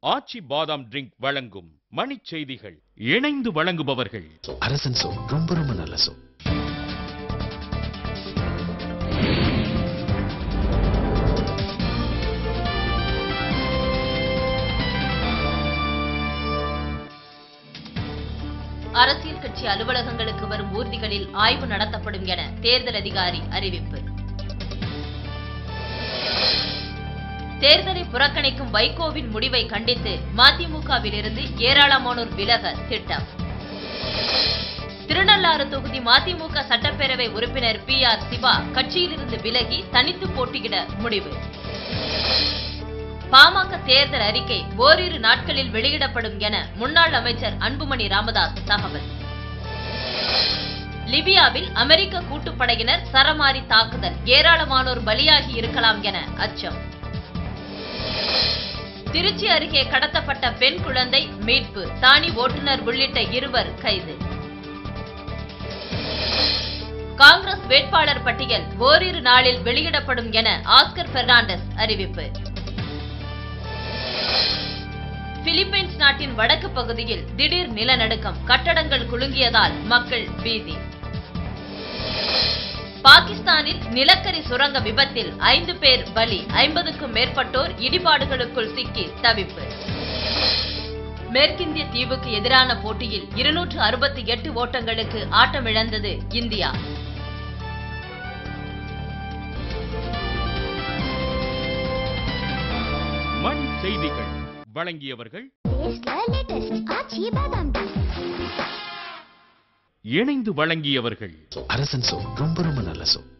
ஆச்சி பாதாம் ட்ரிங்க் வழங்கும் மணிச் செய்திகள். இணைந்து வழங்குபவர்கள் அரசன் சோப். ரொம்ப ரொம்ப நல்ல சோப். அரசியல் கட்சி அலுவலகங்களுக்கு வரும் ஊர்திகளில் ஆய்வு நடத்தப்படும் என தேர்தல் அதிகாரி அறிவிப்பு. தேர்தலை புறக்கணிக்கும் வைகோவின் முடிவை கண்டித்து மதிமுகவிலிருந்து ஏராளமானோர் விலக திட்டம். திருநள்ளாறு தொகுதி மதிமுக சட்டப்பேரவை உறுப்பினர் PR சிவா கட்சியிலிருந்து விலகி தனித்து போட்டியிட முடிவு. பாமக தேர்தல் அறிக்கை ஓரிரு நாட்களில் வெளியிடப்படும் என முன்னாள் அமைச்சர் அன்புமணி ராமதாஸ் தகவல். லிபியாவில் அமெரிக்க கூட்டுப்படையினர் சரமாரி தாக்குதல், ஏராளமானோர் பலியாகி இருக்கலாம் என அச்சம். திருச்சி அருகே கடத்தப்பட்ட பெண் குழந்தை மீட்பு, தானி ஓட்டுநர் உள்ளிட்ட 2 கைது. காங்கிரஸ் வேட்பாளர் பட்டியல் ஓரிரு நாளில் வெளியிடப்படும் என ஆஸ்கர் பெர்னாண்டஸ் அறிவிப்பு. பிலிப்பைன்ஸ் நாட்டின் வடக்கு பகுதியில் திடீர் நிலநடுக்கம், கட்டடங்கள் குலுங்கியதால் மக்கள் பீதி. பாகிஸ்தானில் நிலக்கரி சுரங்க விபத்தில் 5 பேர் பலி, 50க்கும் மேற்பட்டோர் இடிபாடுகளுக்குள் சிக்கி தவிப்பு. மேற்கிந்திய தீவுக்கு எதிரான போட்டியில் 268 ஓட்டங்களுக்கு ஆட்டமிழந்தது இந்தியா. மணிச் செய்திகள் வழங்கியவர்கள் இணைந்து வழங்கியவர்கள் அரசன் சோப். ரொம்ப ரொம்ப நல்ல சோப்.